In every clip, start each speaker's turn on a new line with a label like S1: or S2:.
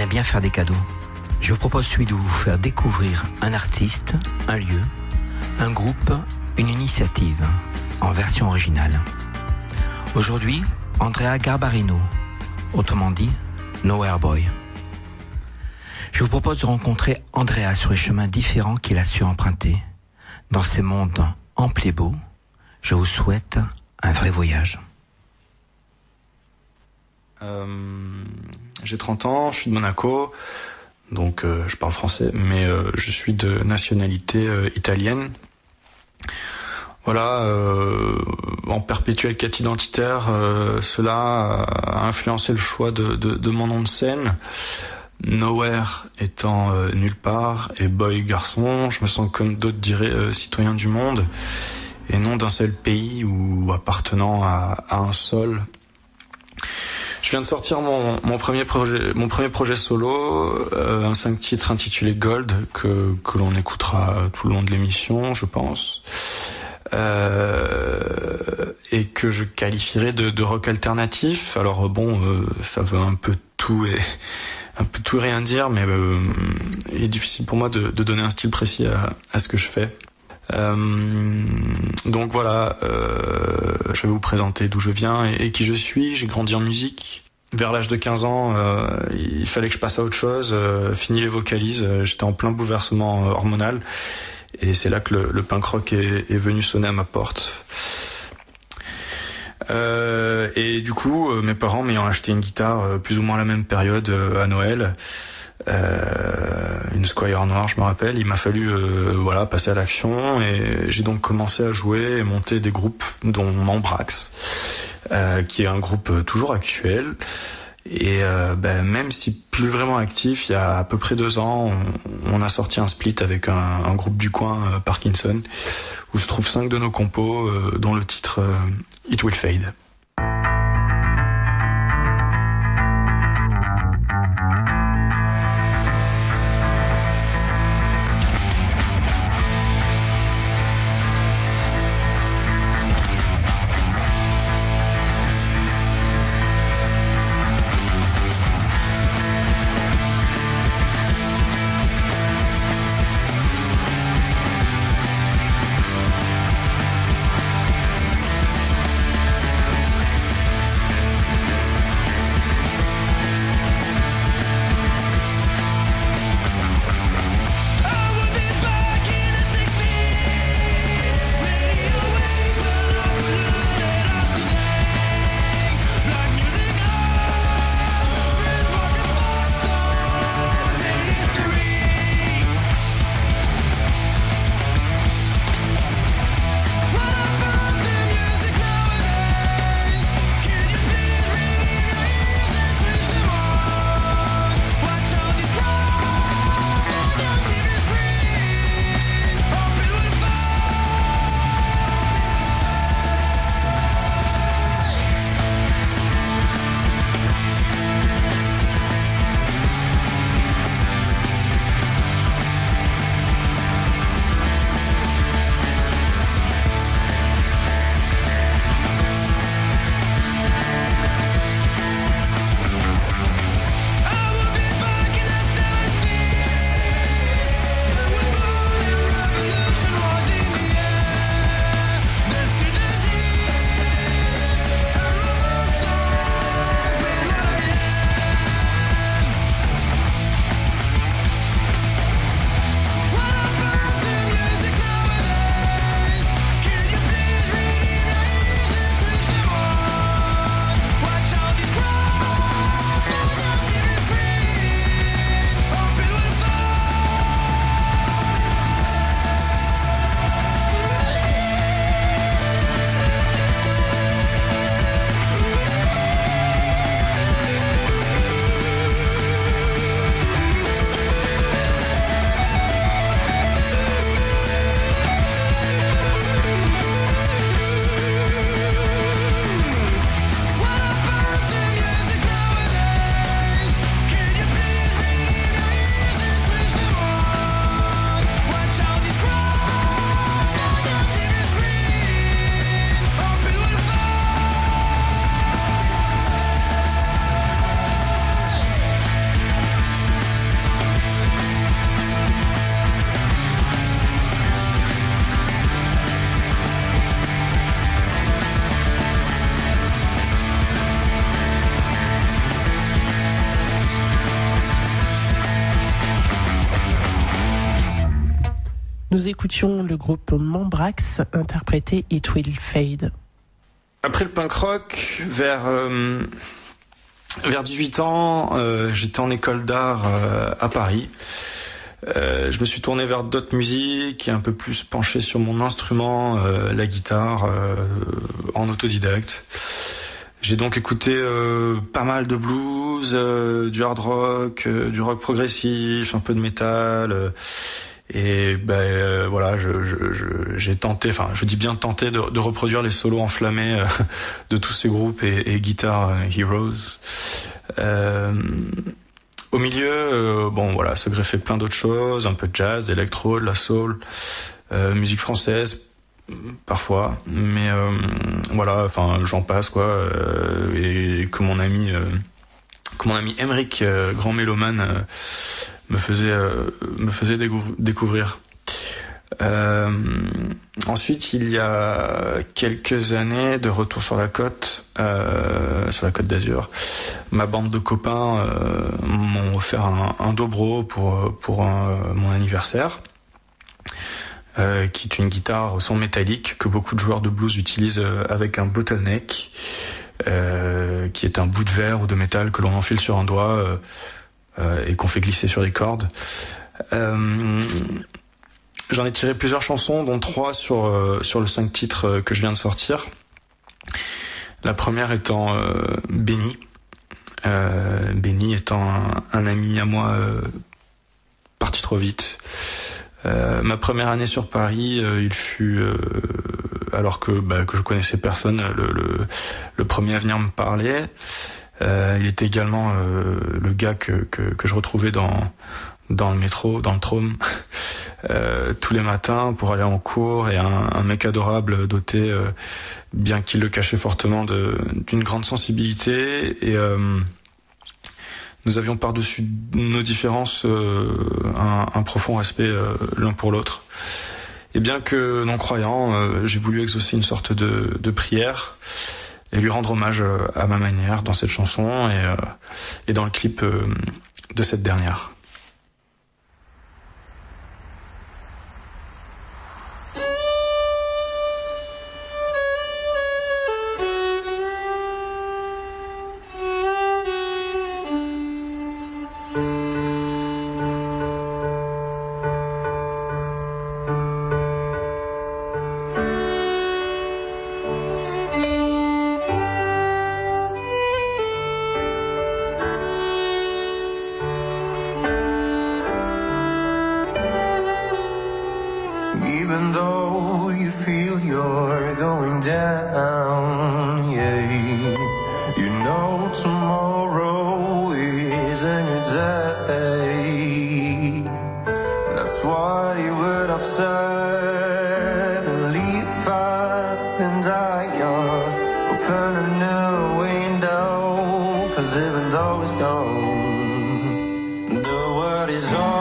S1: aime bien faire des cadeaux. Je vous propose celui de vous faire découvrir un artiste, un lieu, un groupe, une initiative, en version originale. Aujourd'hui, Andrea Garbarino, autrement dit, Nowhere Boy. Je vous propose de rencontrer Andrea sur les chemins différents qu'il a su emprunter. Dans ces mondes amples et beaux, je vous souhaite un vrai voyage.
S2: J'ai 30 ans, je suis de Monaco, donc je parle français, mais je suis de nationalité italienne. Voilà, en perpétuelle quête identitaire, cela a influencé le choix de mon nom de scène. Nowhere étant nulle part et boy garçon, je me sens comme d'autres diraient citoyen du monde et non d'un seul pays ou appartenant à un sol. Je viens de sortir mon premier projet solo, un 5 titres intitulé Gold que l'on écoutera tout le long de l'émission, je pense. Et que je qualifierais de rock alternatif. Alors ça veut un peu tout et rien dire, mais il est difficile pour moi de donner un style précis à ce que je fais. Donc voilà, je vais vous présenter d'où je viens et qui je suis. J'ai grandi en musique. Vers l'âge de 15 ans, il fallait que je passe à autre chose. Fini les vocalises, j'étais en plein bouleversement hormonal. Et c'est là que le punk rock est venu sonner à ma porte. Et du coup, mes parents m'ayant acheté une guitare plus ou moins à la même période à Noël, une Squier noire, je me rappelle, il m'a fallu passer à l'action et j'ai donc commencé à jouer et monter des groupes, dont Mambrax, qui est un groupe toujours actuel. Et même si plus vraiment actif, il y a à peu près 2 ans, on a sorti un split avec un groupe du coin, Parkinson, où se trouvent 5 de nos compos, dont le titre It Will Fade.
S3: Nous écoutions le groupe Mambrax interpréter It Will Fade.
S2: Après le punk rock, vers 18 ans, j'étais en école d'art à Paris. Je me suis tourné vers d'autres musiques et un peu plus penché sur mon instrument, la guitare, en autodidacte. J'ai donc écouté pas mal de blues, du hard rock, du rock progressif, un peu de métal. Et voilà, j'ai tenté, enfin je dis bien tenté de reproduire les solos enflammés de tous ces groupes et Guitar Heroes. Au milieu, voilà, se greffaient plein d'autres choses, un peu de jazz, d'électro, de la soul, musique française parfois, mais voilà, enfin j'en passe quoi, et que mon ami Emeric, grand mélomane, me faisait découvrir. Ensuite, il y a quelques années, de retour sur la côte d'Azur, ma bande de copains m'ont offert un dobro pour mon anniversaire, qui est une guitare au son métallique que beaucoup de joueurs de blues utilisent avec un bottleneck, qui est un bout de verre ou de métal que l'on enfile sur un doigt et qu'on fait glisser sur des cordes. J'en ai tiré plusieurs chansons, dont 3 sur le 5 titres que je viens de sortir. La première étant Benny. Benny étant un ami à moi parti trop vite. Ma première année sur Paris, il fut, alors que je connaissais personne, le premier à venir me parler. Il était également le gars que je retrouvais dans le métro, dans le tram, tous les matins pour aller en cours, et un mec adorable, doté, bien qu'il le cachait fortement, d'une grande sensibilité, et nous avions par-dessus nos différences un profond respect l'un pour l'autre. Et bien que non-croyant, j'ai voulu exaucer une sorte de prière et lui rendre hommage à ma manière dans cette chanson et dans le clip de cette dernière.
S4: Even though you feel you're going down, yeah, you know tomorrow isn't your day. That's what he would have said. Leave fast and die young. Open a new window, 'cause even though it's gone, the world is on.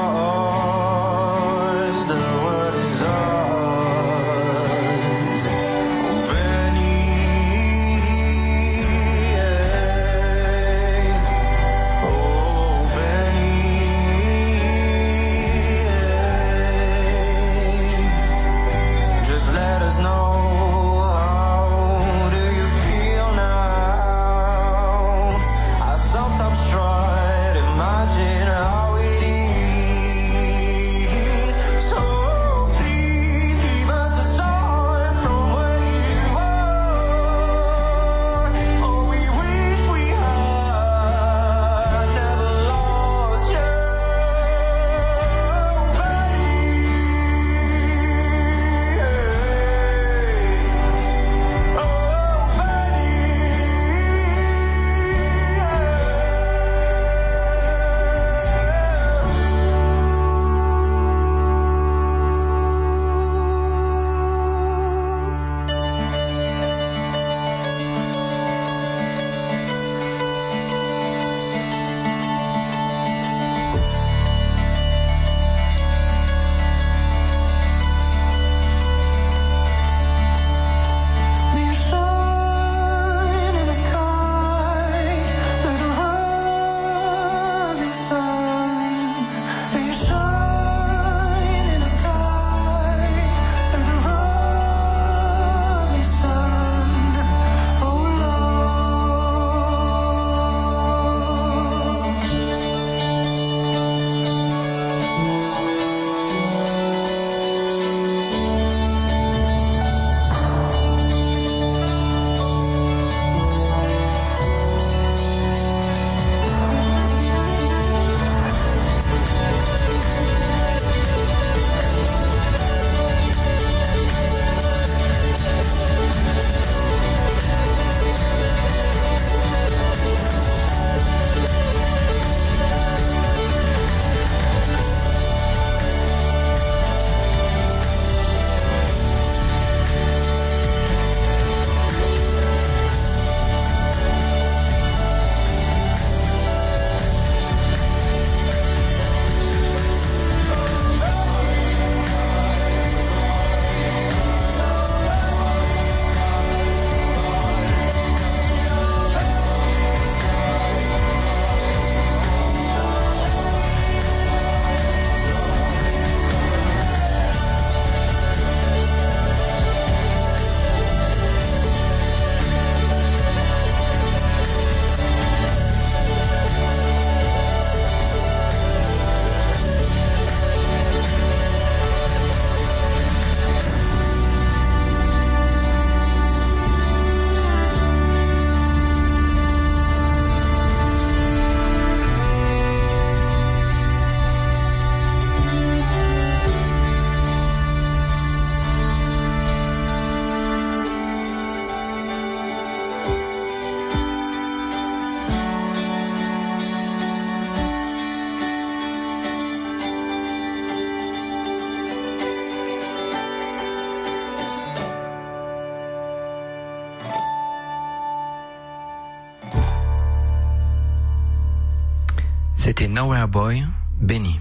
S1: C'était Nowhere Boy, Benny.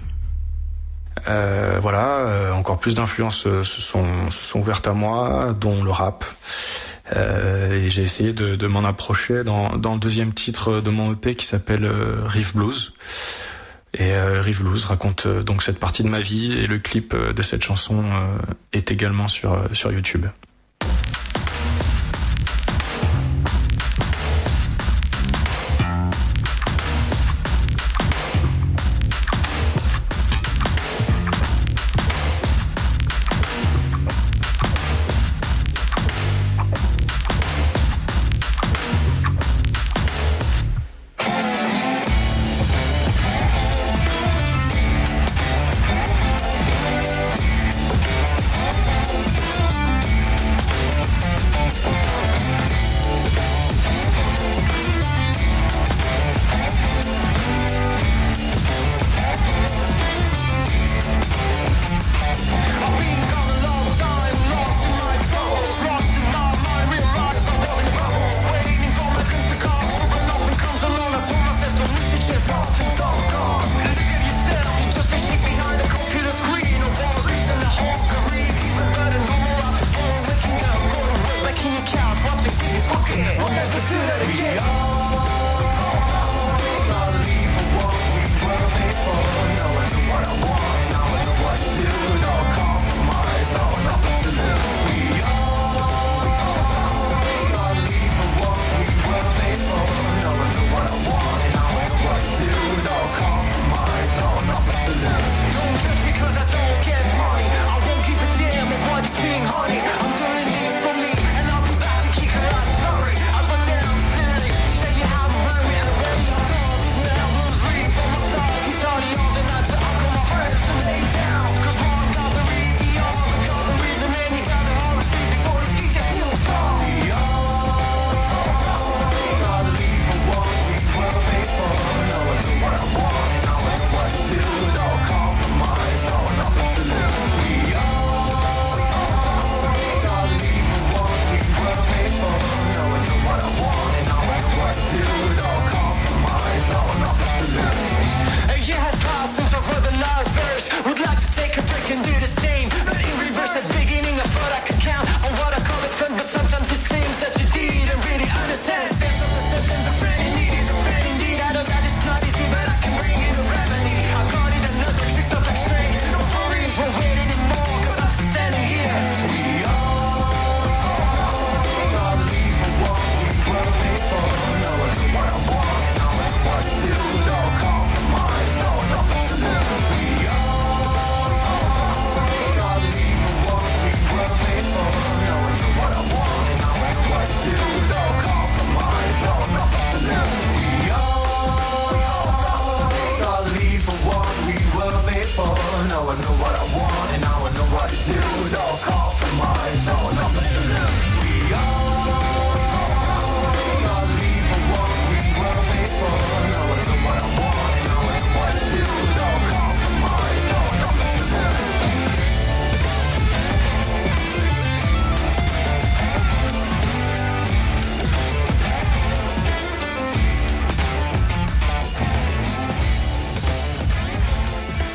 S2: Encore plus d'influences se sont ouvertes à moi, dont le rap. Et j'ai essayé de m'en approcher dans le deuxième titre de mon EP qui s'appelle Riff Blues. Et Riff Blues raconte donc cette partie de ma vie, et le clip de cette chanson est également sur YouTube.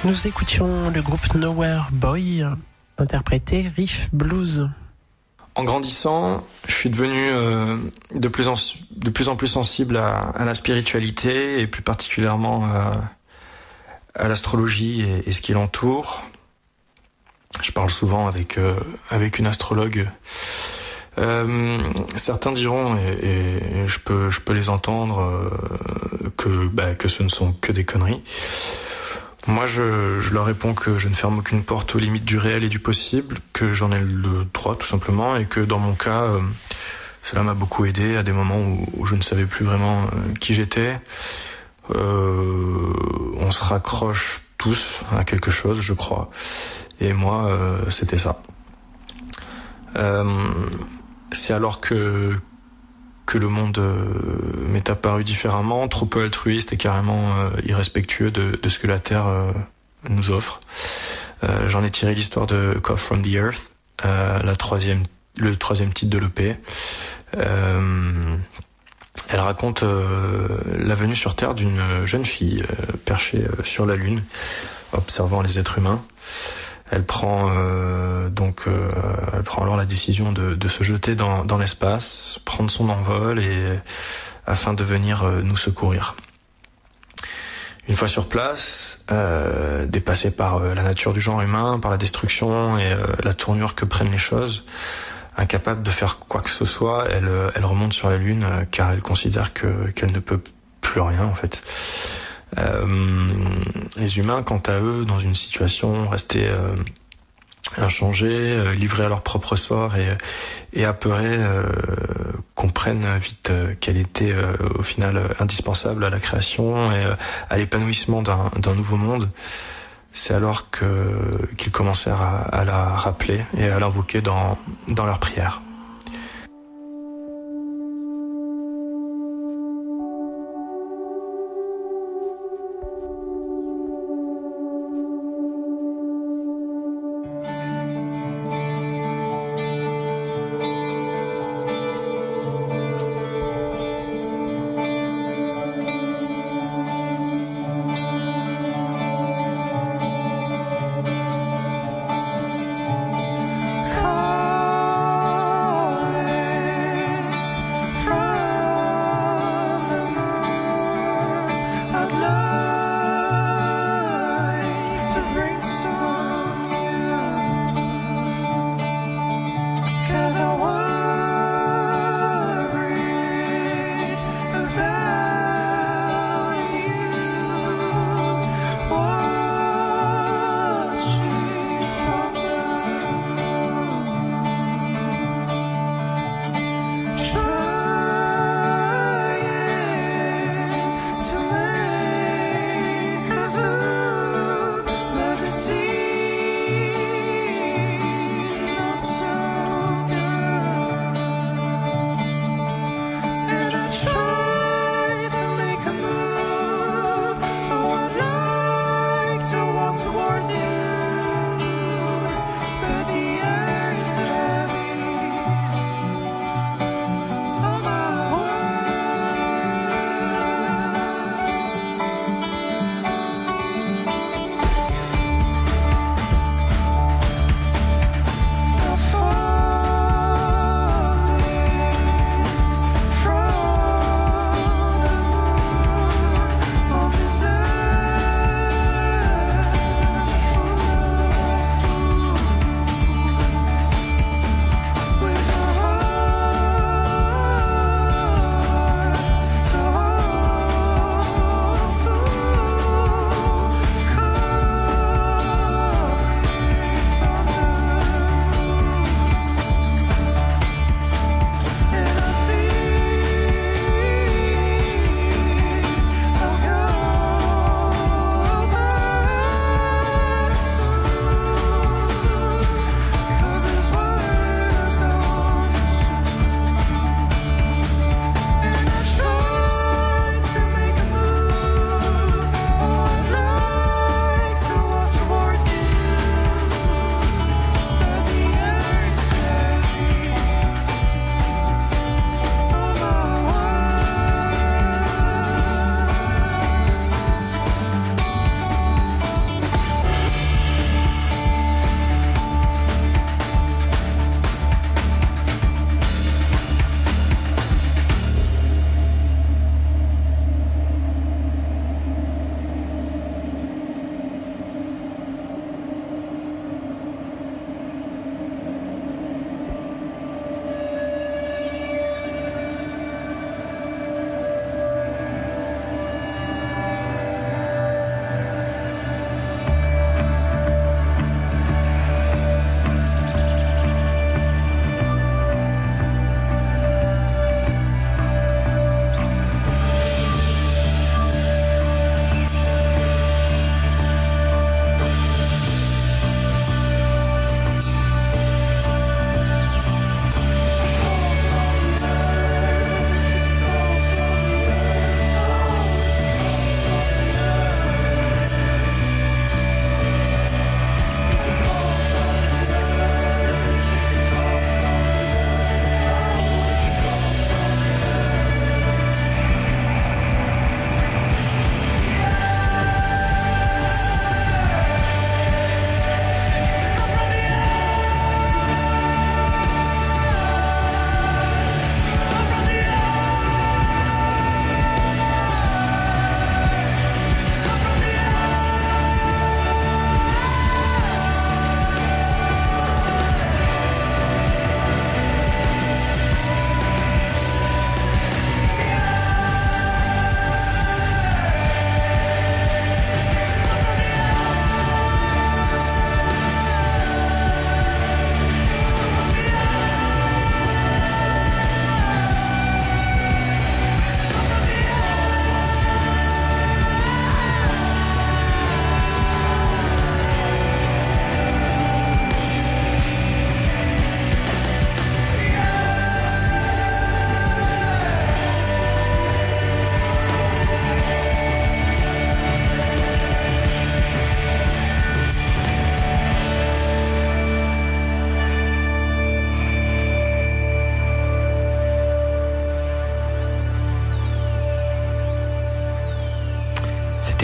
S3: Nous écoutions le groupe Nowhere Boy interpréter Riff Blues.
S2: En grandissant, je suis devenu de plus en plus sensible à la spiritualité, et plus particulièrement à l'astrologie et ce qui l'entoure. Je parle souvent avec une astrologue. Certains diront, et je peux les entendre, que ce ne sont que des conneries. Moi, je leur réponds que je ne ferme aucune porte aux limites du réel et du possible, que j'en ai le droit tout simplement, et que dans mon cas, cela m'a beaucoup aidé à des moments où je ne savais plus vraiment qui j'étais. On se raccroche tous à quelque chose, je crois. Et moi, c'était ça. C'est alors que le monde m'est apparu différemment, trop peu altruiste et carrément irrespectueux de ce que la Terre nous offre. J'en ai tiré l'histoire de Cough from the Earth, le troisième titre de l'EP. Elle raconte la venue sur Terre d'une jeune fille perchée sur la Lune, observant les êtres humains. Elle prend alors la décision de se jeter dans l'espace, prendre son envol afin de venir nous secourir. Une fois sur place, dépassée par la nature du genre humain, par la destruction et la tournure que prennent les choses, incapable de faire quoi que ce soit, elle remonte sur la Lune car elle considère qu'elle ne peut plus rien en fait. Les humains, quant à eux, dans une situation restée inchangée, livrés à leur propre sort et apeurés, comprennent vite qu'elle était au final indispensable à la création et à l'épanouissement d'un nouveau monde. C'est alors qu'ils commencèrent à la rappeler et à l'invoquer dans leurs prières.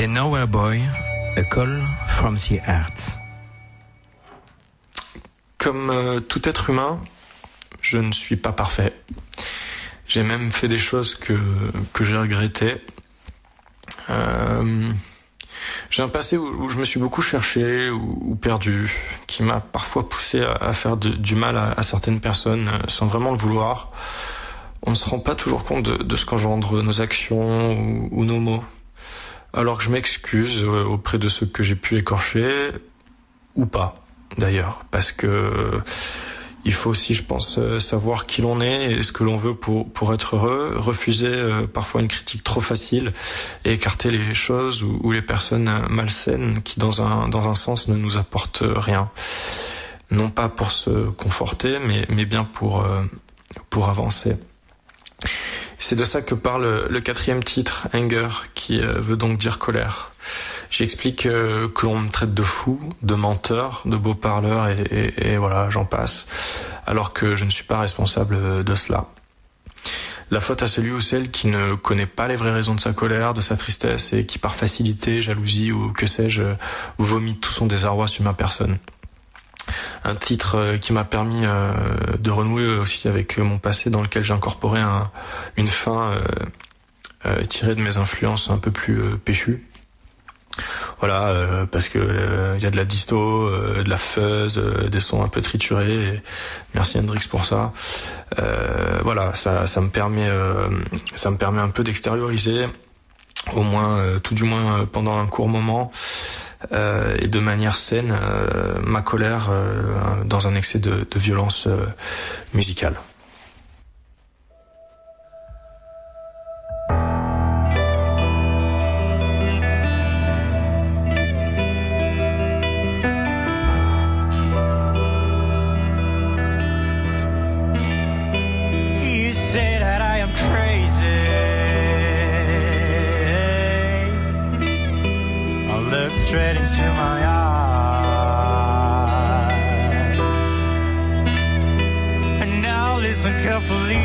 S1: C'était Nowhere Boy, A Call from the Heart.
S2: Comme tout être humain, je ne suis pas parfait. J'ai même fait des choses que j'ai regrettées. J'ai un passé où je me suis beaucoup cherché ou perdu, qui m'a parfois poussé à faire du mal à certaines personnes sans vraiment le vouloir. On ne se rend pas toujours compte de ce qu'engendrent nos actions ou nos mots. Alors que je m'excuse auprès de ceux que j'ai pu écorcher, ou pas d'ailleurs, parce que il faut aussi, je pense, savoir qui l'on est et ce que l'on veut pour être heureux, refuser parfois une critique trop facile et écarter les choses ou les personnes malsaines qui, dans un sens, ne nous apportent rien. Non pas pour se conforter, mais bien pour avancer. C'est de ça que parle le 4e titre, Anger, qui veut donc dire colère. J'explique que l'on me traite de fou, de menteur, de beau parleur et voilà, j'en passe, alors que je ne suis pas responsable de cela. La faute à celui ou celle qui ne connaît pas les vraies raisons de sa colère, de sa tristesse et qui par facilité, jalousie ou que sais-je, vomit tout son désarroi sur ma personne. Un titre qui m'a permis de renouer aussi avec mon passé dans lequel j'ai incorporé une fin tirée de mes influences un peu plus péchues. Voilà, parce que y a de la disto, de la fuzz, des sons un peu triturés. Et merci Hendrix pour ça. Voilà, ça me permet un peu d'extérioriser, au moins, tout du moins pendant un court moment, et de manière saine, ma colère dans un excès de violence musicale.
S4: Straight into my eyes, and now listen carefully,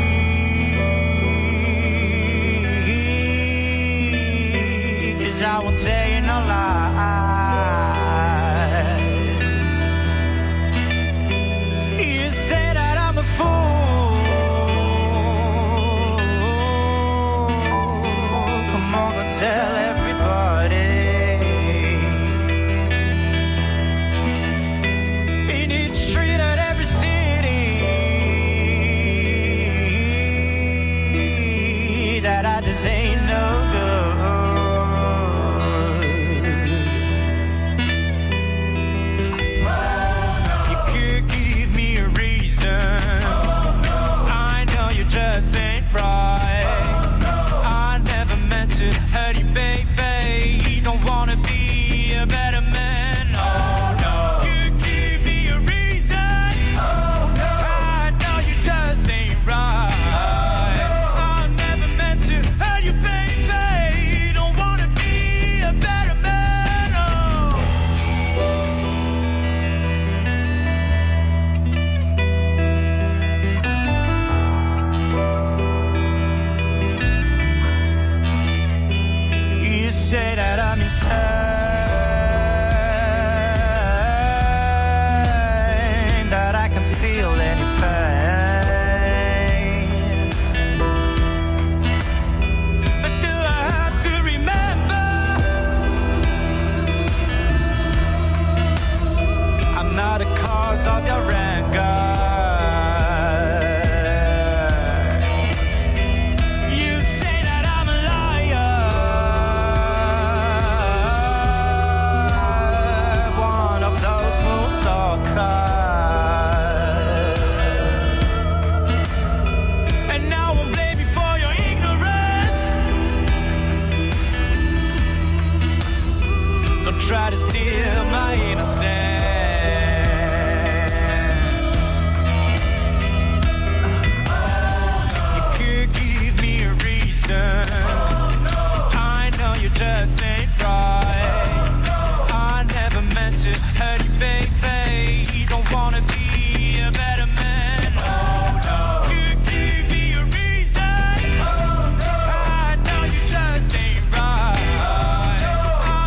S4: 'cause I won't tell you no lies. You say that I'm a fool, come on, go tell everybody. I just ain't no good. You could give me a reason. I know you just ain't right. I never meant to hurt you, baby. You don't wanna be a better man. Oh no. You give me a reason. Oh no. I know you just ain't right. Say that I'm insane, that I can feel any pain. But do I have to remember I'm not a cause of your anger? And now I'm blame you for your ignorance. Don't try to steal my innocence. You could give me a reason. I know you just ain't right. I never meant to hurt you, baby. You don't wanna be a better man. Oh no. You give me a reason. Oh no. I know you just ain't right. Oh, no. I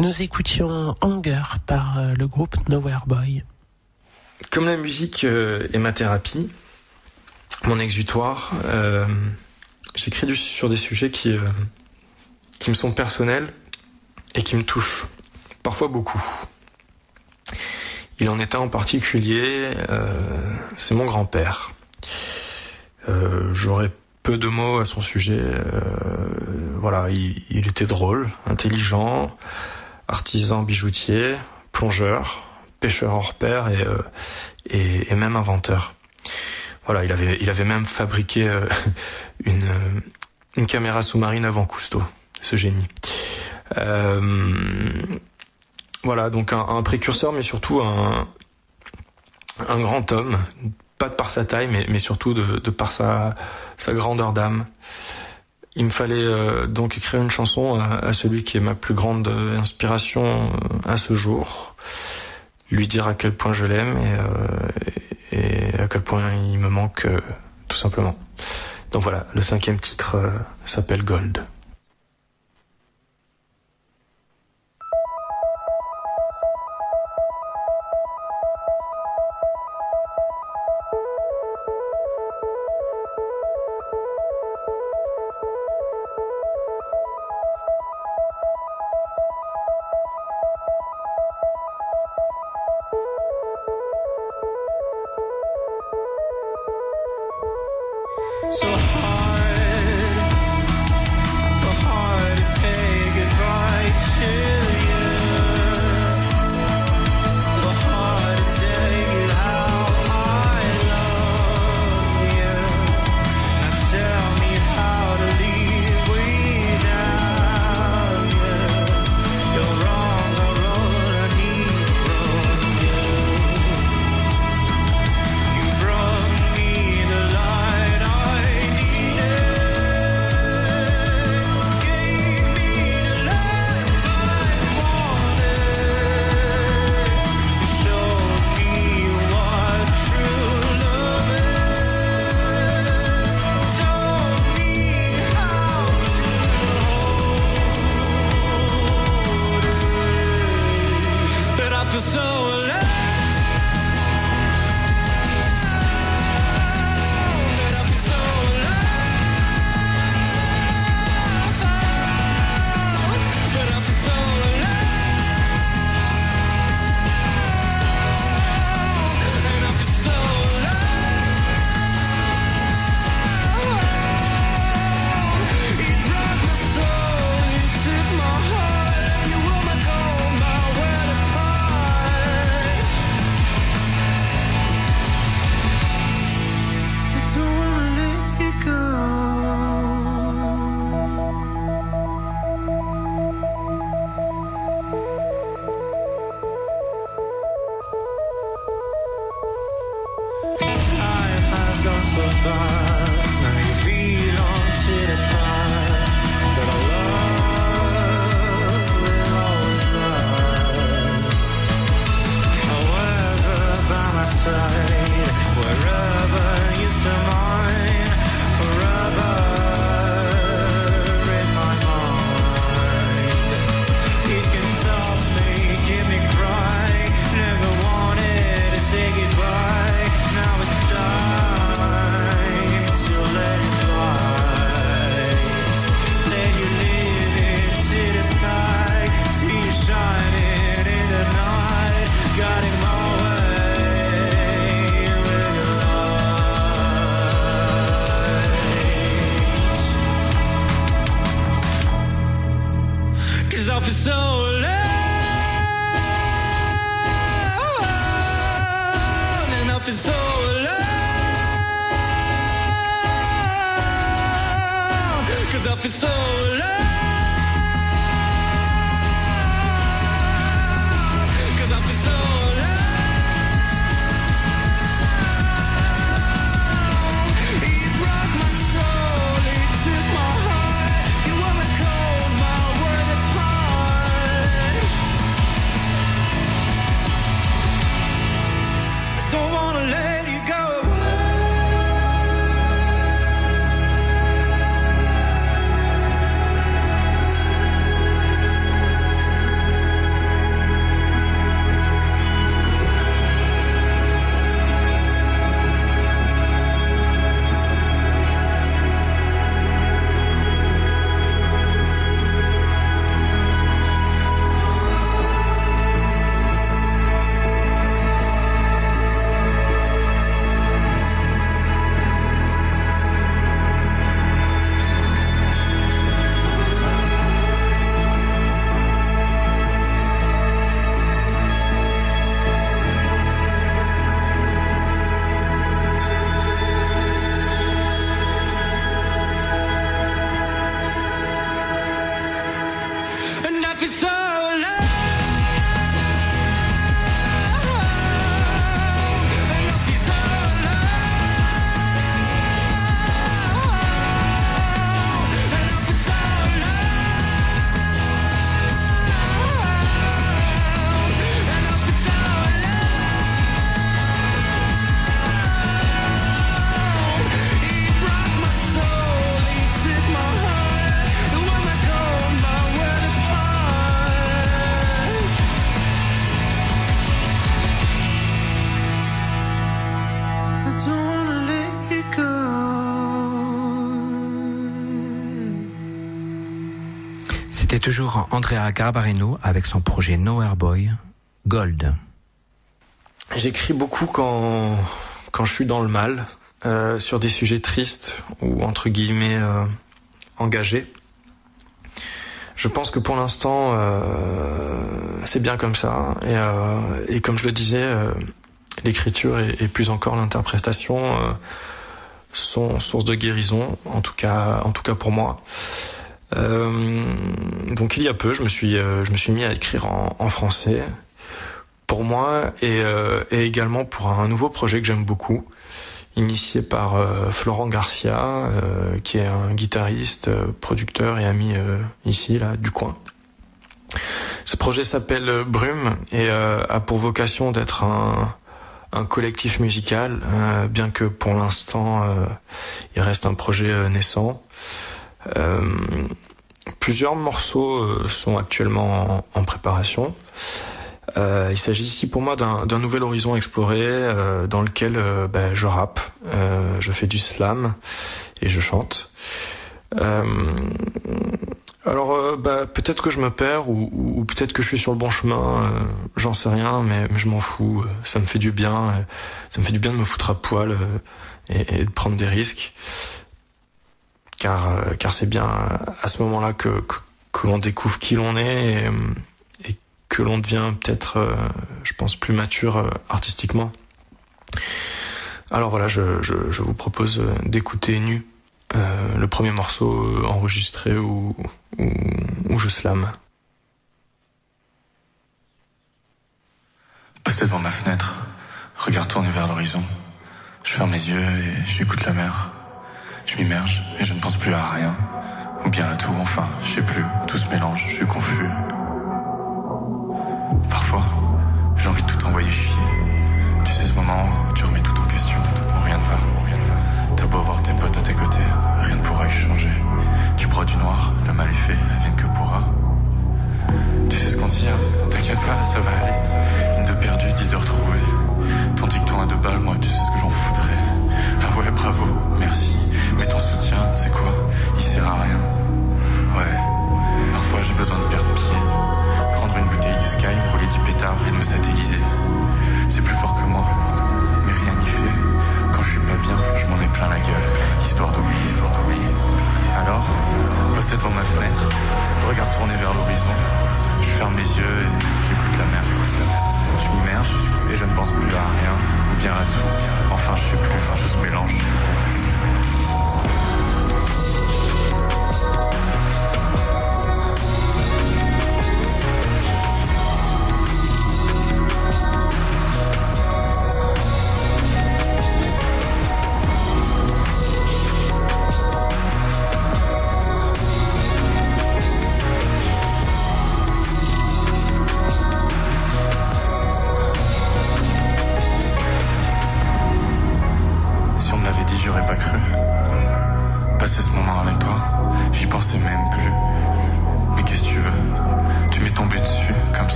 S3: Nous écoutions Anger par le groupe Nowhere Boy.
S2: Comme la musique est ma thérapie, mon exutoire, j'écris sur des sujets qui me sont personnels et qui me touchent, parfois beaucoup. Il en est un en particulier, c'est mon grand-père. J'aurais peu de mots à son sujet. Voilà, il était drôle, intelligent, artisan bijoutier, plongeur, pêcheur hors pair et même inventeur. Voilà, il avait même fabriqué une caméra sous-marine avant Cousteau, ce génie. Voilà, donc un précurseur, mais surtout un grand homme, pas de par sa taille, mais surtout de par sa grandeur d'âme. Il me fallait donc écrire une chanson à celui qui est ma plus grande inspiration à ce jour, lui dire à quel point je l'aime et à quel point il me manque tout simplement. Donc voilà, le 5e titre s'appelle Gold.
S4: So hard to say goodbye to you. So hard to tell you how I love you. Now tell me how to live without you. Your wrongs are all I need from you. You brought me the light I needed. feel so alive.
S1: C'était toujours Andrea Garbarino avec son projet Nowhere Boy, Gold.
S2: J'écris beaucoup quand je suis dans le mal, sur des sujets tristes ou entre guillemets engagés. Je pense que pour l'instant, c'est bien comme ça. Et comme je le disais, l'écriture et plus encore l'interprétation sont source de guérison, en tout cas pour moi. Donc il y a peu, je me suis mis à écrire en français pour moi et également pour un nouveau projet que j'aime beaucoup, initié par Florent Garcia, qui est un guitariste, producteur et ami ici là du coin. Ce projet s'appelle Brume et a pour vocation d'être un collectif musical, bien que pour l'instant il reste un projet naissant. Plusieurs morceaux sont actuellement en préparation. Il s'agit ici pour moi d'un nouvel horizon exploré dans lequel je rappe, je fais du slam et je chante. Alors peut-être que je me perds ou peut-être que je suis sur le bon chemin, j'en sais rien, mais je m'en fous. Ça me fait du bien, de me foutre à poil et de prendre des risques. Car c'est bien à ce moment-là que l'on découvre qui l'on est et que l'on devient peut-être, je pense, plus mature artistiquement. Alors voilà, je vous propose d'écouter Nu, le premier morceau enregistré où je slame.
S5: Posté devant ma fenêtre, regard tourné vers l'horizon, je ferme les yeux et j'écoute la mer. Je m'immerge et je ne pense plus à rien, ou bien à tout, enfin, je sais plus, tout se mélange, je suis confus. Parfois, j'ai envie de tout envoyer chier. Tu sais ce moment où tu remets tout en question, où rien ne va. T'as beau avoir tes potes à tes côtés, rien ne pourra y changer. Tu broies du noir, le mal est fait, advienne que pourra. Tu sais ce qu'on dit, hein, t'inquiète pas, ça va aller. Une de perdue, 10 de retrouvée. Ton dicton à 2 balles, moi, tu sais ce que j'en foutrais. Ah ouais, bravo, merci. Mais ton soutien, tu sais quoi, il sert à rien. Ouais, parfois j'ai besoin de perdre pied. Prendre une bouteille de Sky, me rouler 10 pétards et de me satelliser. C'est plus fort que moi, mais rien n'y fait. Quand je suis pas bien, je m'en ai plein la gueule, histoire d'oublier. Alors, posté devant ma fenêtre, regard tourné vers l'horizon. Je ferme les yeux et j'écoute la mer. Je m'immerge et je ne pense plus à rien, ou bien à tout. Enfin, je sais plus, tout se mélange, je suis confus.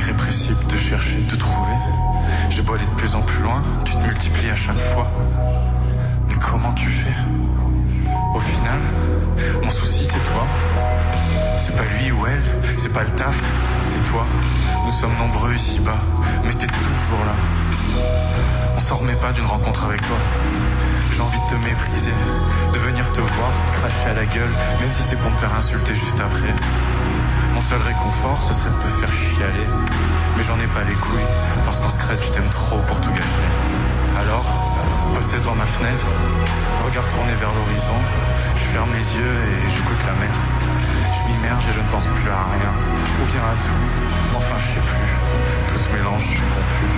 S5: irrépressible de chercher, de trouver. J'ai beau aller de plus en plus loin, tu te multiplies à chaque fois. Mais comment tu fais? Au final, mon souci c'est toi. C'est pas lui ou elle, c'est pas le taf, c'est toi. Nous sommes nombreux ici-bas, mais t'es toujours là. On s'en remet pas d'une rencontre avec toi. J'ai envie de te mépriser, de venir te voir, te cracher à la gueule, même si c'est pour me faire insulter juste après. Mon seul réconfort, ce serait de te faire chialer. Mais j'en ai pas les couilles, parce qu'en secret, je t'aime trop pour tout gâcher. Alors, posté devant ma fenêtre, regard tourné vers l'horizon, je ferme les yeux et j'écoute la mer. Je m'immerge et je ne pense plus à rien, ou bien à tout, enfin je sais plus. Tout se mélange, je suis confus.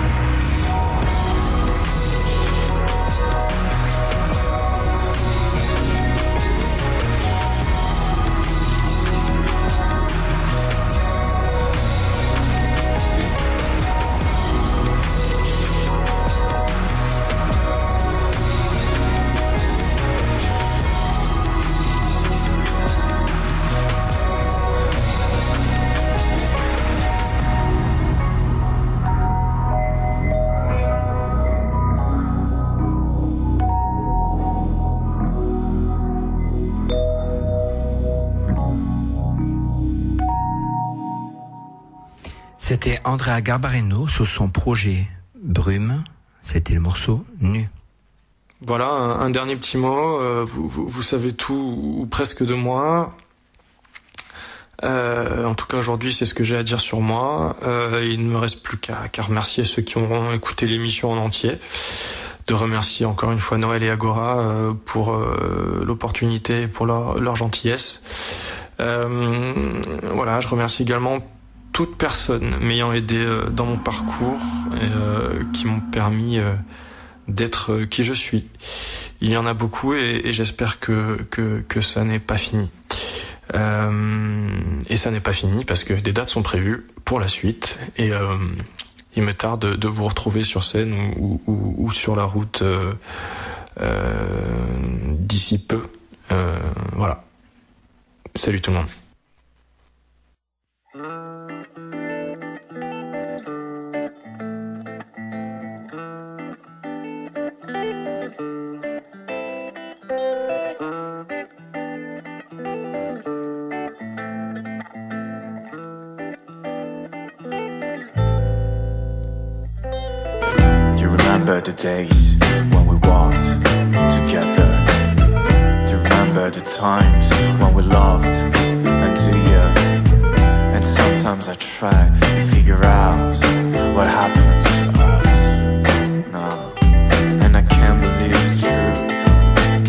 S1: C'était Andrea Garbareno sous son projet Brume, c'était le morceau Nu.
S2: Voilà, un dernier petit mot, vous savez tout ou presque de moi. En tout cas aujourd'hui c'est ce que j'ai à dire sur moi. Il ne me reste plus qu'à remercier ceux qui auront écouté l'émission en entier. De remercier encore une fois Noël et Agora pour l'opportunité et pour leur gentillesse. Voilà, je remercie également toute personne m'ayant aidé dans mon parcours qui m'ont permis d'être qui je suis. Il y en a beaucoup et j'espère que ça n'est pas fini. Et ça n'est pas fini parce que des dates sont prévues pour la suite et il me tarde de vous retrouver sur scène ou sur la route d'ici peu. Voilà. Salut tout le monde.
S6: Remember the days when we walked together. Do you remember the times when we loved until you? And sometimes I try to figure out what happened to us. No, and I can't believe it's true.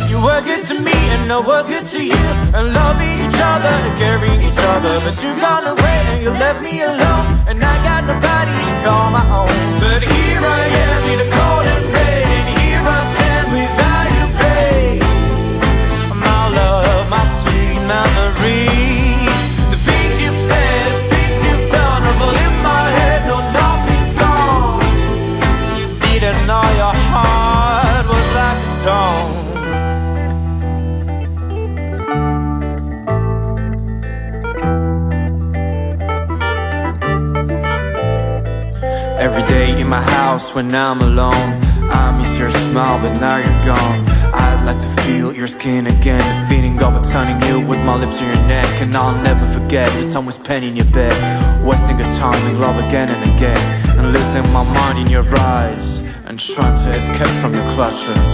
S7: You were good to me and I was good to you, and loving each other and caring each other. But you've gone away and you left me alone, and I got nobody to call my own. But here I am in the cold and rain, and here I stand without you, babe. My love, my sweet memory. The things you've said, the things you've done are all in my head. No, nothing's gone. Didn't know your heart was like a stone.
S6: Every day in my house when I'm alone, I miss your smile but now you're gone. I'd like to feel your skin again. The feeling of what's turning you was my lips on your neck. And I'll never forget the time we spent in your bed, wasting a time in love again and again, and losing my mind in your eyes, and trying to escape from your clutches.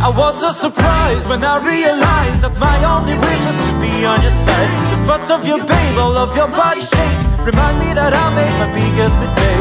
S7: I was so surprised when I realized that my only wish was to be on your side. The thoughts of your babe, all of your body shapes remind me that I made my biggest mistake.